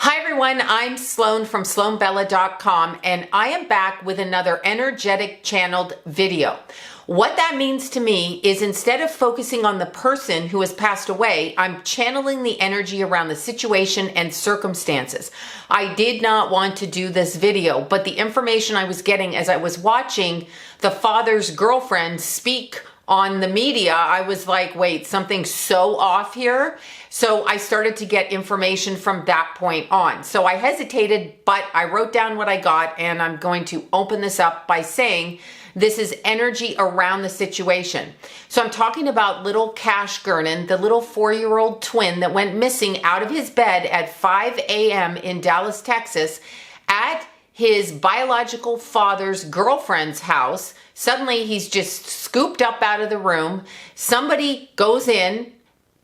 Hi everyone, I'm Sloan from SloanBella.com and I am back with another energetic channeled video. What that means to me is instead of focusing on the person who has passed away, I'm channeling the energy around the situation and circumstances. I did not want to do this video, but the information I was getting as I was watching the father's girlfriend speak on the media, I was like, wait, something's so off here. So I started to get information from that point on. So I hesitated, but I wrote down what I got, and I'm going to open this up by saying this is energy around the situation. So I'm talking about little Cash Gernon, the little 4-year-old twin that went missing out of his bed at 5 a.m. in Dallas, Texas, at his biological father's girlfriend's house. Suddenly he's just scooped up out of the room. Somebody goes in,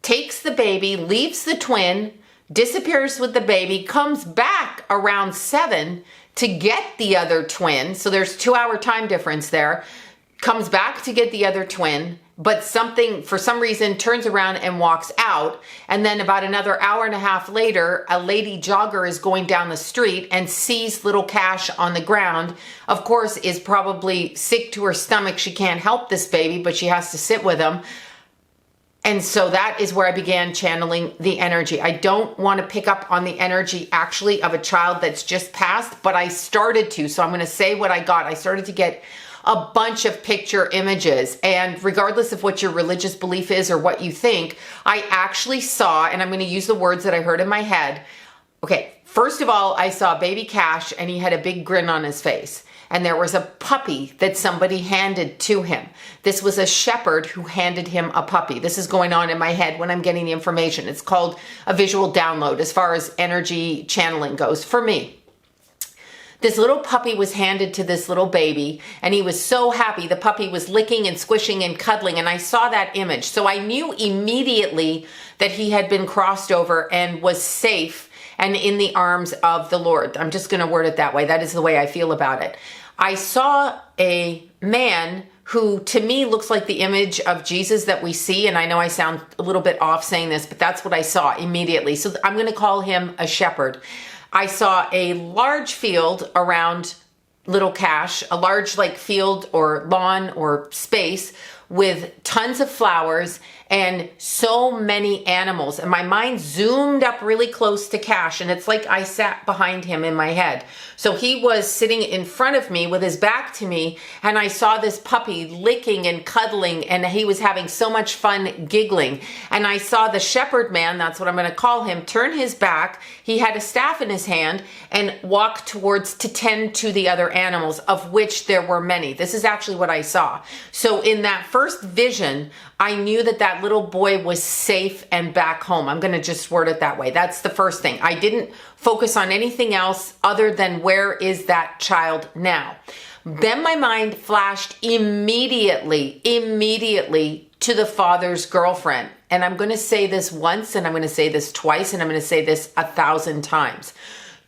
takes the baby, leaves the twin, disappears with the baby, comes back around 7 to get the other twin. So there's 2-hour time difference there. Comes back to get the other twin, but something, for some reason, turns around and walks out. And then about another hour and a half later, a lady jogger is going down the street and sees little Cash on the ground. Of course, is probably sick to her stomach. She can't help this baby, but she has to sit with him. And so that is where I began channeling the energy. I don't want to pick up on the energy actually of a child that's just passed, but I started to. So I'm going to say what I got. I started to get a bunch of picture images, and regardless of what your religious belief is or what you think, I actually saw, and I'm going to use the words that I heard in my head. Okay, first of all, I saw baby Cash and he had a big grin on his face. And there was a puppy that somebody handed to him. This was a shepherd who handed him a puppy. This is going on in my head when I'm getting the information. It's called a visual download as far as energy channeling goes for me. This little puppy was handed to this little baby, and he was so happy. The puppy was licking and squishing and cuddling, and I saw that image. So I knew immediately that he had been crossed over and was safe and in the arms of the Lord. I'm just going to word it that way. That is the way I feel about it. I saw a man who to me looks like the image of Jesus that we see. And I know I sound a little bit off saying this, but that's what I saw immediately. So I'm going to call him a shepherd. I saw a large field around little Cash, a large like field or lawn or space with tons of flowers and so many animals. And my mind zoomed up really close to Cash, and it's like I sat behind him in my head. So he was sitting in front of me with his back to me, and I saw this puppy licking and cuddling, and he was having so much fun giggling. And I saw the shepherd man, that's what I'm going to call him, turn his back. He had a staff in his hand and walk towards to tend to the other animals, of which there were many. This is actually what I saw. So in that first vision, I knew that that little boy was safe and back home. I'm going to just word it that way. That's the first thing. I didn't focus on anything else other than where is that child now. Then my mind flashed immediately to the father's girlfriend. And I'm going to say this once, and I'm going to say this twice, and I'm going to say this 1,000 times.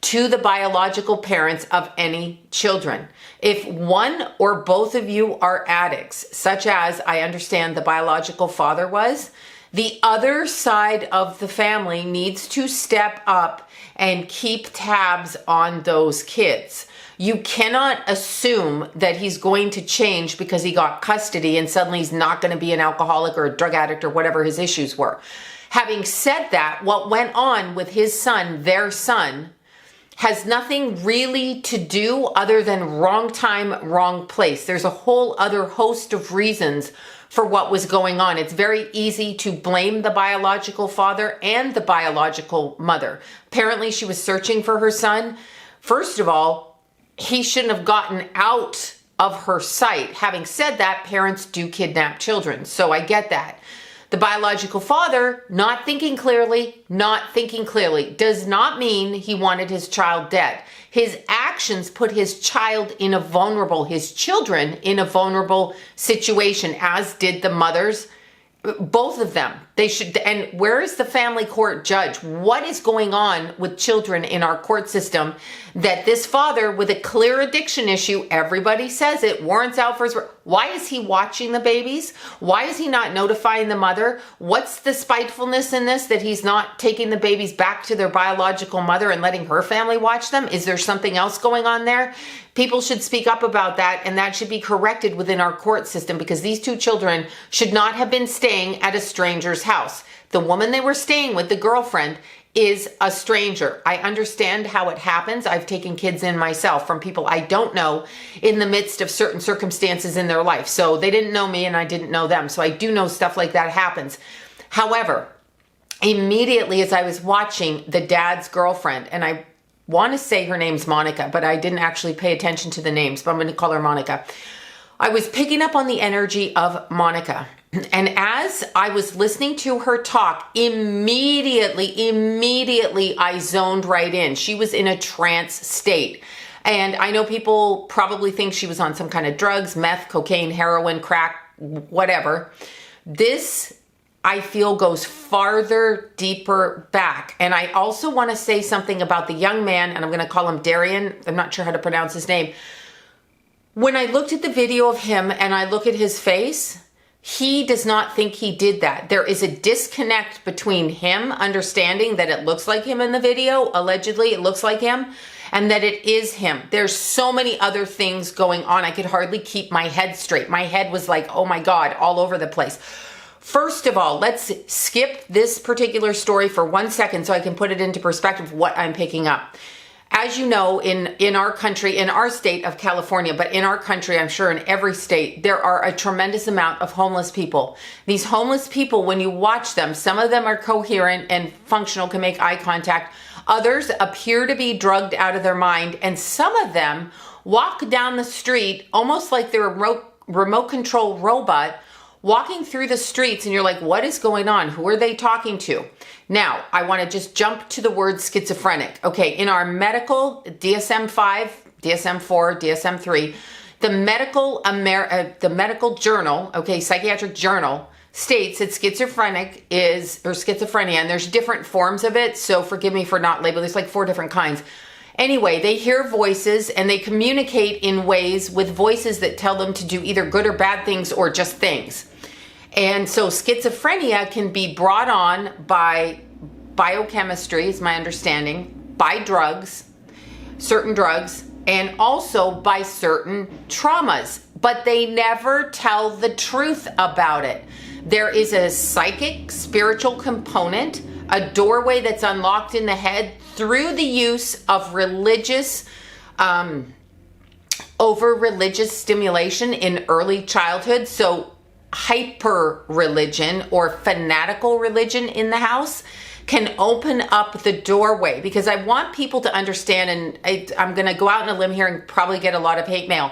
To the biological parents of any children. If one or both of you are addicts, such as I understand the biological father was, the other side of the family needs to step up and keep tabs on those kids. You cannot assume that he's going to change because he got custody and suddenly he's not going to be an alcoholic or a drug addict or whatever his issues were. Having said that, what went on with his son, their son, has nothing really to do other than wrong time, wrong place. There's a whole other host of reasons for what was going on. It's very easy to blame the biological father and the biological mother. Apparently she was searching for her son. First of all, he shouldn't have gotten out of her sight. Having said that, parents do kidnap children, so I get that. The biological father, not thinking clearly, does not mean he wanted his child dead. His actions put his children in a vulnerable situation, as did the mothers, both of them. They should. And where is the family court judge? What is going on with children in our court system that this father with a clear addiction issue, everybody says it, warrants out for his... Why is he watching the babies? Why is he not notifying the mother? What's the spitefulness in this that he's not taking the babies back to their biological mother and letting her family watch them? Is there something else going on there? People should speak up about that, and that should be corrected within our court system, because these two children should not have been staying at a stranger's house. The woman they were staying with, the girlfriend, is a stranger. I understand how it happens. I've taken kids in myself from people I don't know in the midst of certain circumstances in their life. So they didn't know me and I didn't know them. So I do know stuff like that happens. However, immediately as I was watching the dad's girlfriend, and I want to say her name's Monica, but I didn't actually pay attention to the names, but I'm going to call her Monica. I was picking up on the energy of Monica. And as I was listening to her talk, immediately I zoned right in. She was in a trance state. And I know people probably think she was on some kind of drugs, meth, cocaine, heroin, crack, whatever. This, I feel, goes farther, deeper back. And I also want to say something about the young man, and I'm going to call him Darian. I'm not sure how to pronounce his name. When I looked at the video of him and I look at his face, he does not think he did that. There is a disconnect between him understanding that it looks like him in the video, allegedly it looks like him, and that it is him. There's so many other things going on. I could hardly keep my head straight. My head was like, oh my God, all over the place. First of all, let's skip this particular story for 1 second so I can put it into perspective what I'm picking up. As you know, in our country, in our state of California, but in our country, I'm sure in every state, there are a tremendous amount of homeless people. These homeless people, when you watch them, some of them are coherent and functional, can make eye contact. Others appear to be drugged out of their mind. And some of them walk down the street almost like they're a remote control robot, walking through the streets, and you're like, what is going on? Who are they talking to? Now, I want to just jump to the word schizophrenic. Okay, in our medical DSM-5, DSM-4, DSM-3, the medical journal, okay, psychiatric journal, states that schizophrenia, and there's different forms of it, so forgive me for not labeling, there's like 4 different kinds. Anyway, they hear voices and they communicate in ways with voices that tell them to do either good or bad things or just things. And so schizophrenia can be brought on by biochemistry, is my understanding, by drugs, certain drugs, and also by certain traumas. But they never tell the truth about it. There is a psychic, spiritual component, a doorway that's unlocked in the head through the use of religious, over religious stimulation in early childhood. So hyper religion or fanatical religion in the house can open up the doorway, because I want people to understand, and I'm going to go out on a limb here and probably get a lot of hate mail.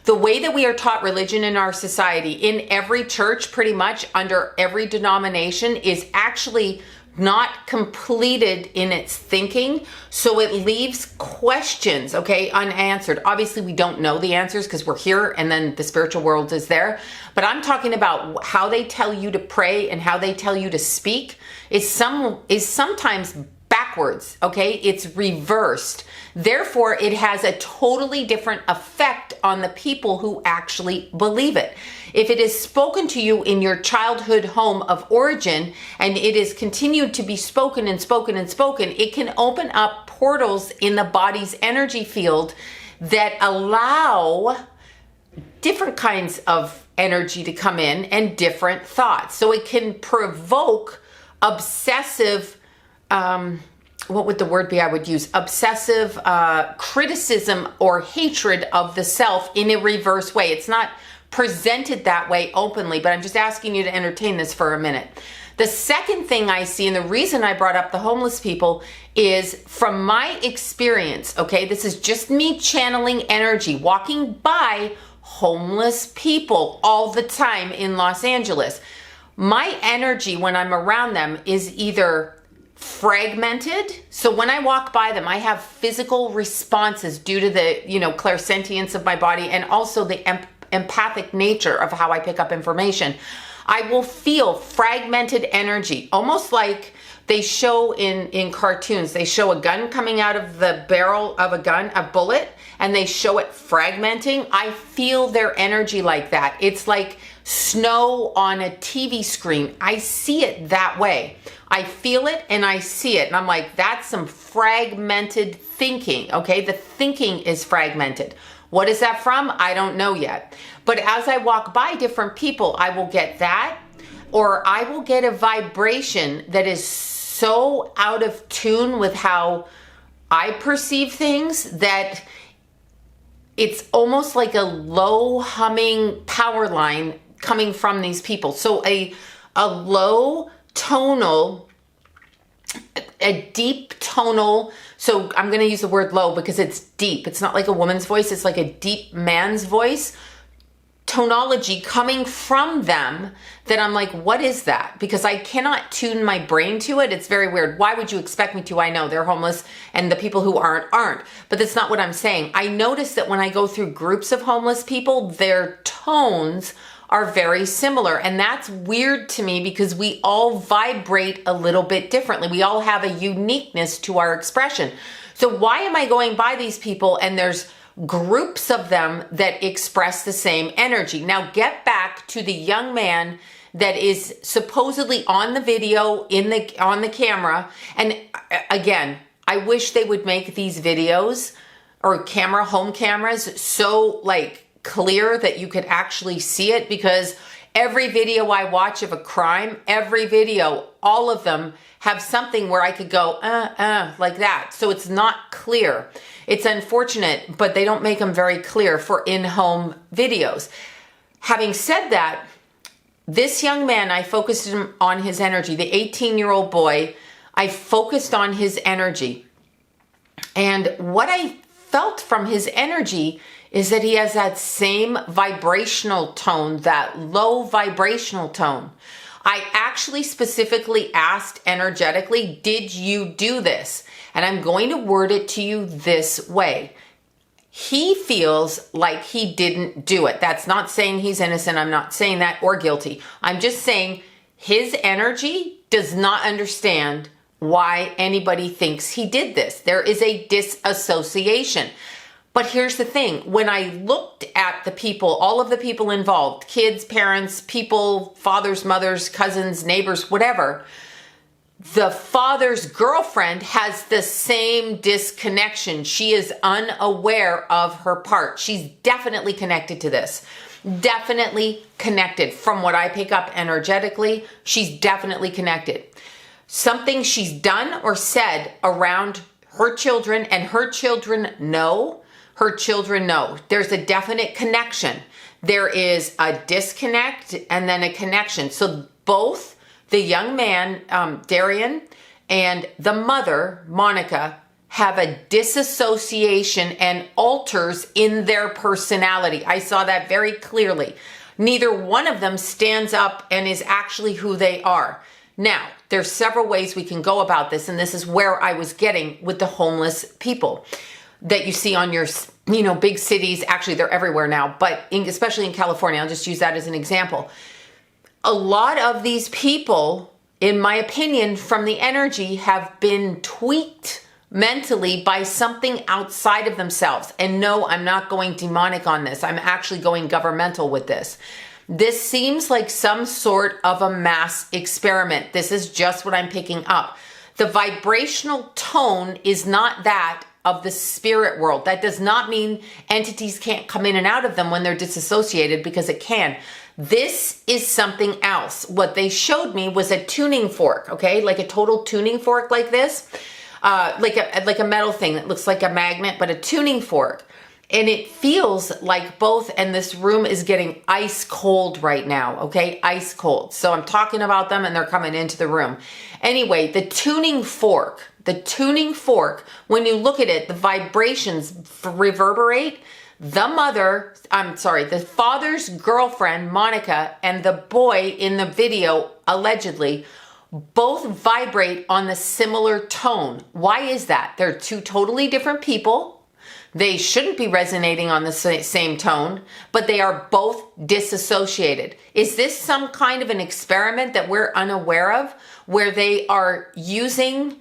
The way that we are taught religion in our society, in every church, pretty much under every denomination, is actually not completed in its thinking. So it leaves questions, okay, unanswered. Obviously, we don't know the answers because we're here and then the spiritual world is there. But I'm talking about how they tell you to pray and how they tell you to speak is sometimes backwards, okay? It's reversed. Therefore, it has a totally different effect on the people who actually believe it. If it is spoken to you in your childhood home of origin and it is continued to be spoken and spoken and spoken, it can open up portals in the body's energy field that allow different kinds of energy to come in and different thoughts. So it can provoke obsessive, what would the word be I would use? Obsessive criticism or hatred of the self in a reverse way. It's not presented that way openly, but I'm just asking you to entertain this for a minute. The second thing I see, and the reason I brought up the homeless people, is from my experience, okay, this is just me channeling energy, walking by homeless people all the time in Los Angeles. My energy when I'm around them is either fragmented. So when I walk by them, I have physical responses due to the, clairsentience of my body and also the empathic nature of how I pick up information. I will feel fragmented energy, almost like they show in cartoons. They show a gun coming out of the barrel of a bullet, and they show it fragmenting. I feel their energy like that. It's like snow on a TV screen. I see it that way. I feel it and I see it. And I'm like, that's some fragmented thinking, okay? The thinking is fragmented. What is that from? I don't know yet. But as I walk by different people, I will get that, or I will get a vibration that is so out of tune with how I perceive things that it's almost like a low humming power line coming from these people. So a low tonal, a deep tonal, so I'm going to use the word low because it's deep. It's not like a woman's voice. It's like a deep man's voice. Tonology coming from them that I'm like, what is that? Because I cannot tune my brain to it. It's very weird. Why would you expect me to? I know they're homeless and the people who aren't. But that's not what I'm saying. I notice that when I go through groups of homeless people, their tones are very similar. And that's weird to me because we all vibrate a little bit differently. We all have a uniqueness to our expression. So why am I going by these people and there's groups of them that express the same energy? Now get back to the young man that is supposedly on the video on the camera. And again, I wish they would make these videos or home cameras so like clear that you could actually see it, because every video I watch of a crime, every video, all of them have something where I could go, like that. So it's not clear. It's unfortunate, but they don't make them very clear for in-home videos. Having said that, this young man, I focused on his energy. The 18-year-old boy, I focused on his energy. And what I felt from his energy is that he has that same vibrational tone, that low vibrational tone. I actually specifically asked energetically, did you do this? And I'm going to word it to you this way. He feels like he didn't do it. That's not saying he's innocent. I'm not saying that, or guilty. I'm just saying his energy does not understand why anybody thinks he did this. There is a disassociation. But here's the thing. When I looked at the people, all of the people involved, kids, parents, people, fathers, mothers, cousins, neighbors, whatever, the father's girlfriend has the same disconnection. She is unaware of her part. She's definitely connected to this. Definitely connected. From what I pick up energetically, she's definitely connected. Something she's done or said around her children, and her children know. Her children know. There's a definite connection. There is a disconnect and then a connection. So both the young man, Darian, and the mother, Monica, have a disassociation and alters in their personality. I saw that very clearly. Neither one of them stands up and is actually who they are. Now, there's several ways we can go about this, and this is where I was getting with the homeless people that you see on your, big cities. Actually, they're everywhere now, but especially in California, I'll just use that as an example. A lot of these people, in my opinion, from the energy, have been tweaked mentally by something outside of themselves. And no, I'm not going demonic on this. I'm actually going governmental with this. This seems like some sort of a mass experiment. This is just what I'm picking up. The vibrational tone is not that of the spirit world. That does not mean entities can't come in and out of them when they're disassociated, because it can. This is something else. What they showed me was a tuning fork, okay? Like a total tuning fork like this, like a metal thing that looks like a magnet, but a tuning fork. And it feels like both, and this room is getting ice cold right now, okay? Ice cold. So I'm talking about them and they're coming into the room. Anyway, the tuning fork, when you look at it, the vibrations reverberate. The father's girlfriend, Monica, and the boy in the video, allegedly, both vibrate on the similar tone. Why is that? They're two totally different people. They shouldn't be resonating on the same tone, but they are both disassociated. Is this some kind of an experiment that we're unaware of, where they are using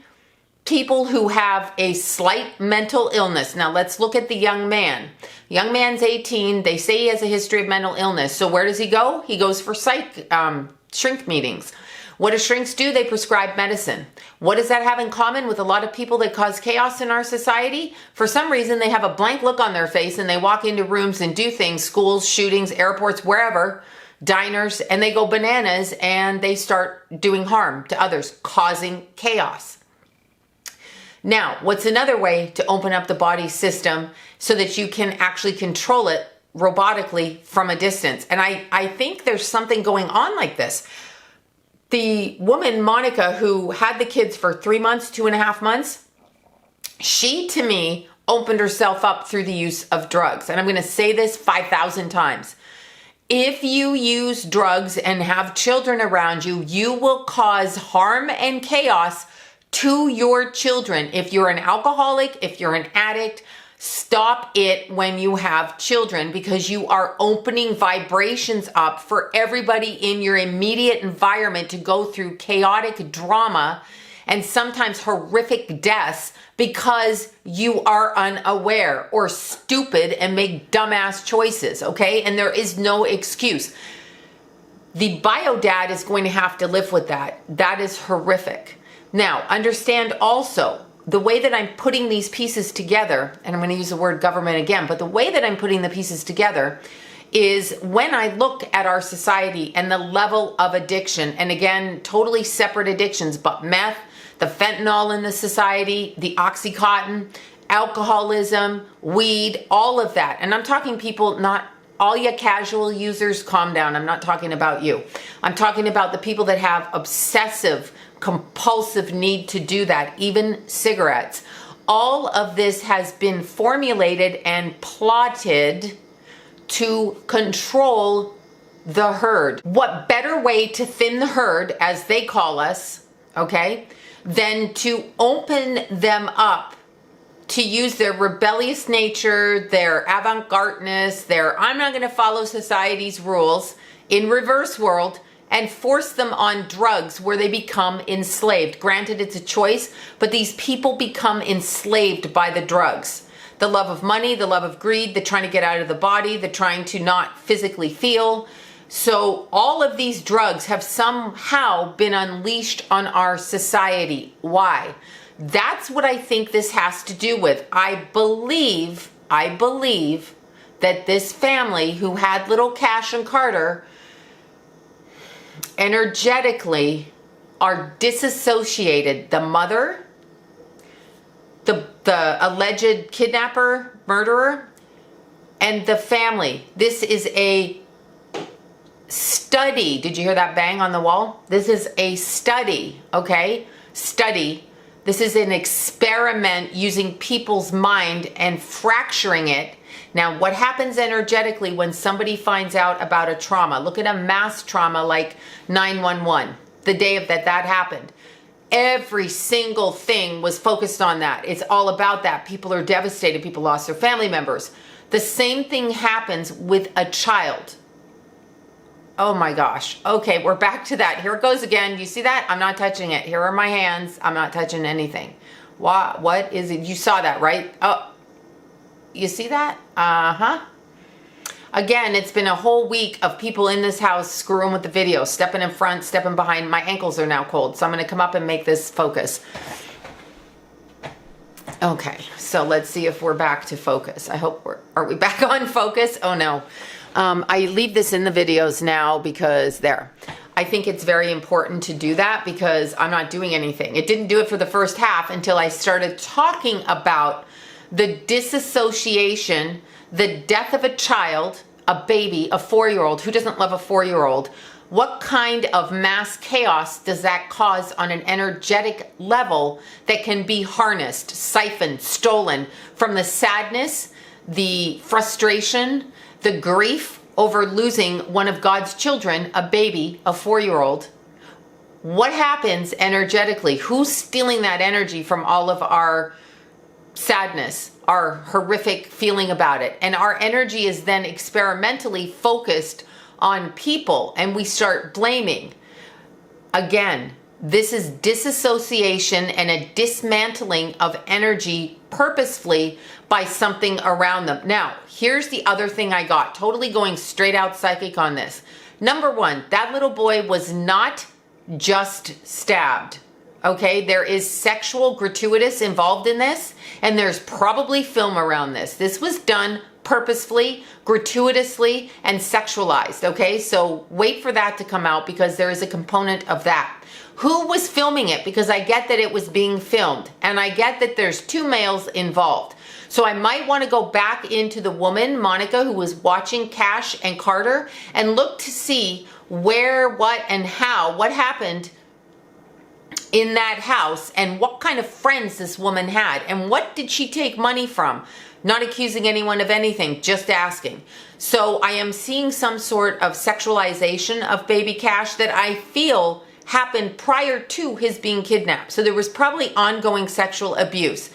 people who have a slight mental illness? Now let's look at the young man. Young man's 18. They say he has a history of mental illness. So where does he go? He goes for shrink meetings. What do shrinks do? They prescribe medicine. What does that have in common with a lot of people that cause chaos in our society? For some reason, they have a blank look on their face and they walk into rooms and do things, schools, shootings, airports, wherever, diners, and they go bananas and they start doing harm to others, causing chaos. Now, what's another way to open up the body system so that you can actually control it robotically from a distance? And I think there's something going on like this. The woman, Monica, who had the kids for 3 months, 2.5 months, she, to me, opened herself up through the use of drugs. And I'm going to say this 5,000 times. If you use drugs and have children around you, you will cause harm and chaos to your children. If you're an alcoholic, if you're an addict, stop it when you have children, because you are opening vibrations up for everybody in your immediate environment to go through chaotic drama and sometimes horrific deaths because you are unaware or stupid and make dumbass choices, okay? And there is no excuse. The bio dad is going to have to live with that. That is horrific. Now, understand also, the way that I'm putting these pieces together, and I'm going to use the word government again, but the way that I'm putting the pieces together is when I look at our society and the level of addiction, and again, totally separate addictions, but meth, the fentanyl in the society, the Oxycontin, alcoholism, weed, all of that. And I'm talking people, not all you casual users, calm down. I'm not talking about you. I'm talking about the people that have obsessive compulsive need to do that, even cigarettes. All of this has been formulated and plotted to control the herd. What better way to thin the herd, as they call us, okay, than to open them up to use their rebellious nature, their avant-gardeness, their I'm not going to follow society's rules in reverse world, and force them on drugs where they become enslaved. Granted, it's a choice, but these people become enslaved by the drugs. The love of money, the love of greed, the trying to get out of the body, the trying to not physically feel. So all of these drugs have somehow been unleashed on our society. Why? That's what I think this has to do with. I believe that this family who had little Cash and Carter energetically are disassociated. The mother, the alleged kidnapper, murderer, and the family. This is a study. Did you hear that bang on the wall? This is a study, okay? Study. This is an experiment using people's mind and fracturing it. Now, what happens energetically when somebody finds out about a trauma? Look at a mass trauma like 911, the day that happened. Every single thing was focused on that. It's all about that. People are devastated. People lost their family members. The same thing happens with a child. Oh my gosh. Okay, we're back to that. Here it goes again. You see that? I'm not touching it. Here are my hands. I'm not touching anything. What is it? You saw that, right? Oh, you see that? Uh-huh. Again, it's been a whole week of people in this house screwing with the video, stepping in front, stepping behind. My ankles are now cold, so I'm going to come up and make this focus. Okay, so let's see if we're back to focus. I hope are we back on focus? Oh no. I leave this in the videos now because I think it's very important to do that because I'm not doing anything. It didn't do it for the first half until I started talking about the disassociation, the death of a child, a baby, a 4-year-old. Who doesn't love a 4-year-old? What kind of mass chaos does that cause on an energetic level that can be harnessed, siphoned, stolen from the sadness, the frustration, the grief over losing one of God's children, a baby, a 4-year-old? What happens energetically? Who's stealing that energy from all of our sadness, our horrific feeling about it. And our energy is then experimentally focused on people, and we start blaming. Again, this is disassociation and a dismantling of energy purposefully by something around them. Now, here's the other thing I got, totally going straight out psychic on this. Number one, that little boy was not just stabbed. Okay, there is sexual gratuitous involved in this, and there's probably film around this. This was done purposefully, gratuitously, and sexualized. Okay, so wait for that to come out, because there is a component of that. Who was filming it? Because I get that it was being filmed, and I get that there's two males involved. So I might want to go back into the woman, Monica, who was watching Cash and Carter, and look to see where, what, and how, what happened in that house, and what kind of friends this woman had, and what did she take money from. Not accusing anyone of anything, just asking. So I am seeing some sort of sexualization of baby Cash that I feel happened prior to his being kidnapped. So there was probably ongoing sexual abuse.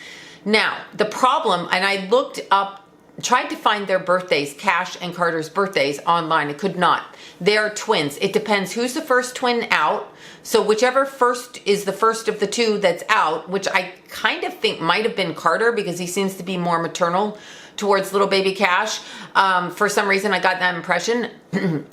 Now, the problem, and I looked up, tried to find their birthdays, Cash and Carter's birthdays online. I could not. They're twins. It depends who's the first twin out. So whichever first is the first of the two that's out, which I kind of think might have been Carter, because he seems to be more maternal towards little baby Cash. For some reason, I got that impression.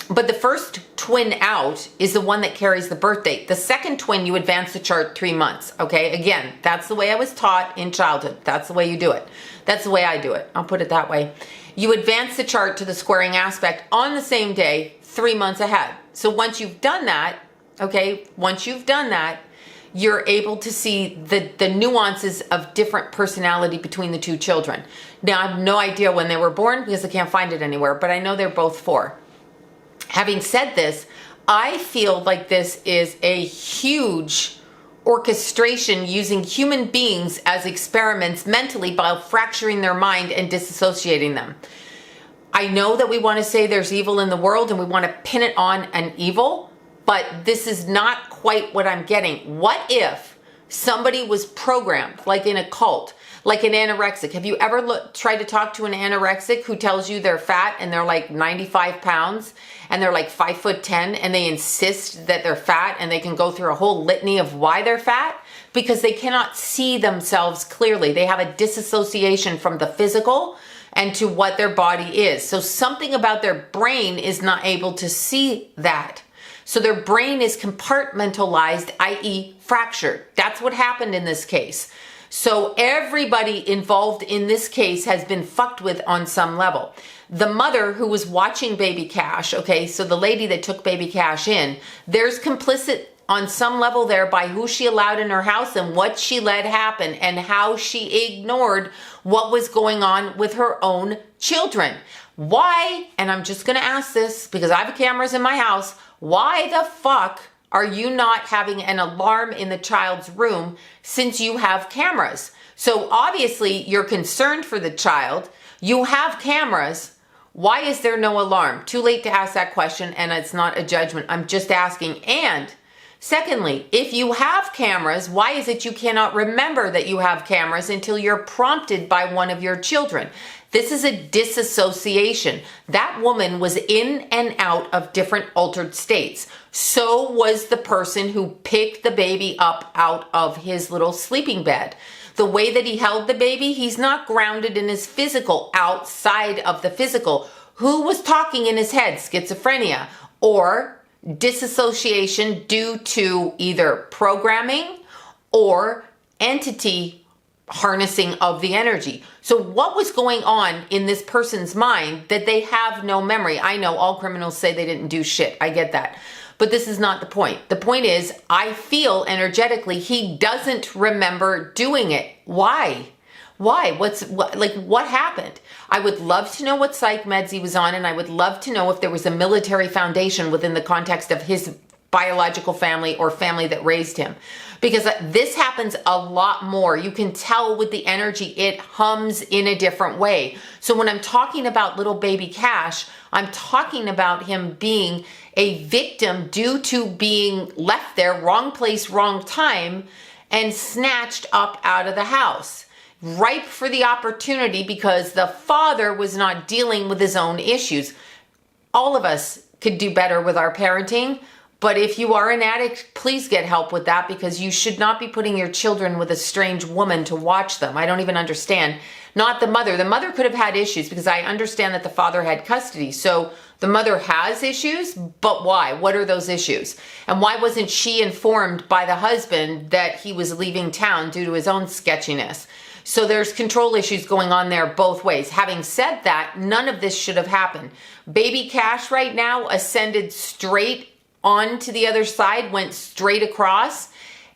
But the first twin out is the one that carries the birth date. The second twin, you advance the chart 3 months. Okay, again, that's the way I was taught in childhood. That's the way you do it. That's the way I do it. I'll put it that way. You advance the chart to the squaring aspect on the same day, 3 months ahead. So once you've done that, okay, once you've done that, you're able to see the nuances of different personality between the two children. Now, I have no idea when they were born, because I can't find it anywhere, but I know they're both 4. Having said this, I feel like this is a huge orchestration using human beings as experiments mentally by fracturing their mind and disassociating them. I know that we want to say there's evil in the world and we want to pin it on an evil, but this is not quite what I'm getting. What if somebody was programmed, like in a cult, like an anorexic? Have you ever tried to talk to an anorexic who tells you they're fat and they're like 95 pounds and they're like 5'10" and they insist that they're fat, and they can go through a whole litany of why they're fat? Because they cannot see themselves clearly. They have a disassociation from the physical and to what their body is. So something about their brain is not able to see that. So their brain is compartmentalized, i.e. fractured. That's what happened in this case. So everybody involved in this case has been fucked with on some level. The mother who was watching baby Cash, okay, so the lady that took baby Cash in, there's complicit on some level there by who she allowed in her house and what she let happen and how she ignored what was going on with her own children. Why, and I'm just going to ask this because I have cameras in my house, why the fuck are you not having an alarm in the child's room since you have cameras? So obviously you're concerned for the child. You have cameras. Why is there no alarm? Too late to ask that question, and it's not a judgment. I'm just asking. And secondly, if you have cameras, why is it you cannot remember that you have cameras until you're prompted by one of your children? This is a disassociation. That woman was in and out of different altered states. So was the person who picked the baby up out of his little sleeping bed. The way that he held the baby, he's not grounded in his physical, outside of the physical. Who was talking in his head? Schizophrenia or disassociation due to either programming or entity harnessing of the energy. So what was going on in this person's mind that they have no memory? I know all criminals say they didn't do shit. I get that. But this is not the point. The point is, I feel energetically he doesn't remember doing it. Why? Why? What happened? I would love to know what psych meds he was on, and I would love to know if there was a military foundation within the context of his biological family or family that raised him. Because this happens a lot more. You can tell with the energy, it hums in a different way. So when I'm talking about little baby Cash, I'm talking about him being a victim due to being left there, wrong place, wrong time, and snatched up out of the house. ripe for the opportunity because the father was not dealing with his own issues. All of us could do better with our parenting, but if you are an addict, please get help with that, because you should not be putting your children with a strange woman to watch them. I don't even understand. Not the mother. The mother could have had issues, because I understand that the father had custody. So the mother has issues, but why? What are those issues? And why wasn't she informed by the husband that he was leaving town due to his own sketchiness? So there's control issues going on there both ways. Having said that, none of this should have happened. Baby Cash right now ascended straight on to the other side, went straight across.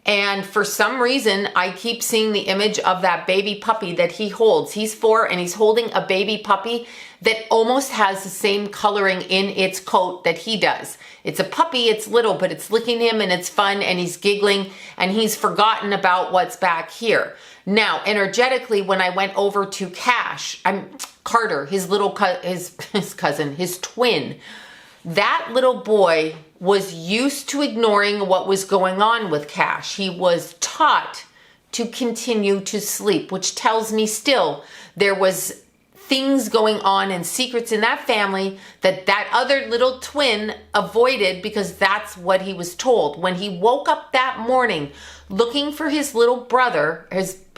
And for some reason, I keep seeing the image of that baby puppy that he holds. He's 4 and he's holding a baby puppy that almost has the same coloring in its coat that he does. It's a puppy, it's little, but it's licking him and it's fun and he's giggling and he's forgotten about what's back here. Now, energetically, when I went over to Carter, his cousin, his twin, that little boy was used to ignoring what was going on with Cash. He was taught to continue to sleep, which tells me still there was things going on and secrets in that family that other little twin avoided, because that's what he was told. When he woke up that morning looking for his little brother,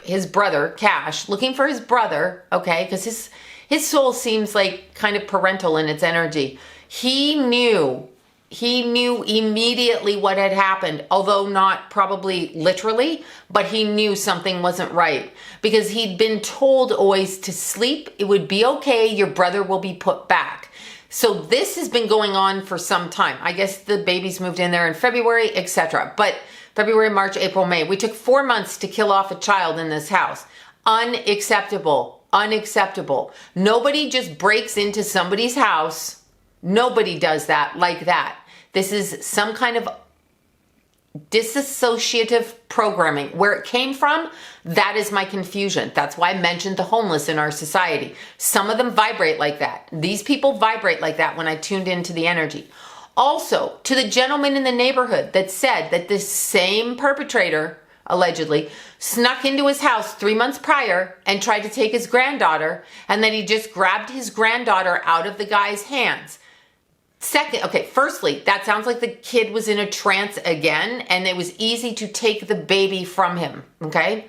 his brother, Cash, looking for his brother, okay, because his soul seems like kind of parental in its energy. He knew immediately what had happened, although not probably literally, but he knew something wasn't right, because he'd been told always to sleep. It would be okay. Your brother will be put back. So this has been going on for some time. I guess the babies moved in there in February, etc. But February, March, April, May. We took 4 months to kill off a child in this house. Unacceptable. Unacceptable. Nobody just breaks into somebody's house. Nobody does that like that. This is some kind of disassociative programming. Where it came from, that is my confusion. That's why I mentioned the homeless in our society. Some of them vibrate like that. These people vibrate like that when I tuned into the energy. Also, to the gentleman in the neighborhood that said that this same perpetrator, allegedly, snuck into his house 3 months prior and tried to take his granddaughter, and then he just grabbed his granddaughter out of the guy's hands. Firstly, that sounds like the kid was in a trance again, and it was easy to take the baby from him, okay?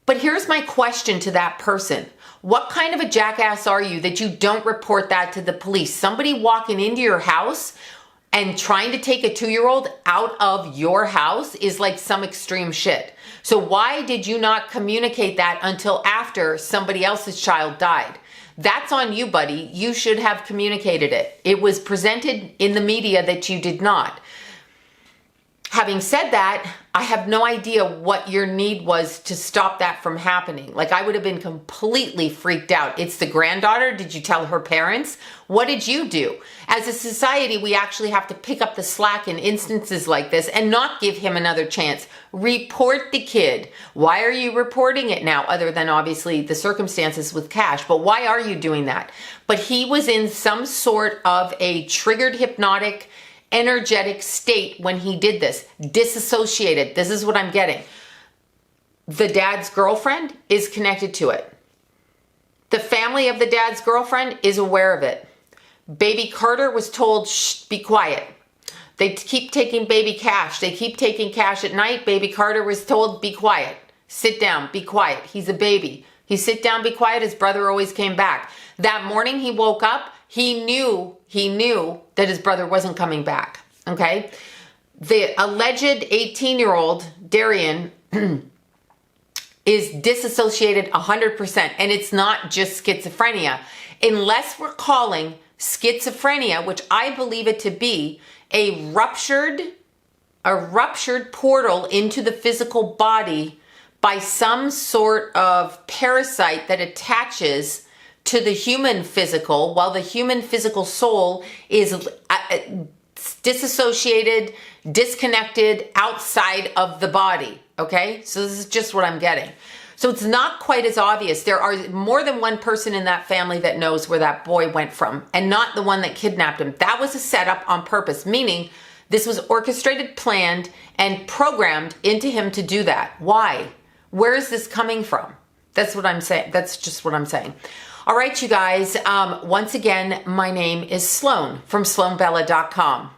But here's my question to that person. What kind of a jackass are you that you don't report that to the police? Somebody walking into your house and trying to take a 2-year-old out of your house is like some extreme shit. So why did you not communicate that until after somebody else's child died? That's on you, buddy. You should have communicated it. It was presented in the media that you did not. Having said that, I have no idea what your need was to stop that from happening. Like, I would have been completely freaked out. It's the granddaughter. Did you tell her parents? What did you do? As a society, we actually have to pick up the slack in instances like this and not give him another chance. Report the kid. Why are you reporting it now, other than obviously the circumstances with Cash? But why are you doing that? But he was in some sort of a triggered hypnotic energetic state when he did this. Disassociated. This is what I'm getting. The dad's girlfriend is connected to it. The family of the dad's girlfriend is aware of it. Baby Carter was told, shh, be quiet. They keep taking baby Cash. They keep taking Cash at night. Baby Carter was told, be quiet. Sit down, be quiet. He's a baby. He sit down, be quiet. His brother always came back. That morning he woke up, he knew that his brother wasn't coming back, okay? The alleged 18-year-old, Darian, is disassociated 100%, and it's not just schizophrenia. Unless we're calling schizophrenia, which I believe it to be, a ruptured portal into the physical body by some sort of parasite that attaches to the human physical, while the human physical soul is disassociated, disconnected, outside of the body, okay? So this is just what I'm getting. So it's not quite as obvious. There are more than one person in that family that knows where that boy went from, and not the one that kidnapped him. That was a setup on purpose, meaning this was orchestrated, planned, and programmed into him to do that. Why? Where is this coming from? That's what I'm saying. That's just what I'm saying. All right, you guys. Once again, my name is Sloan from SloanBella.com.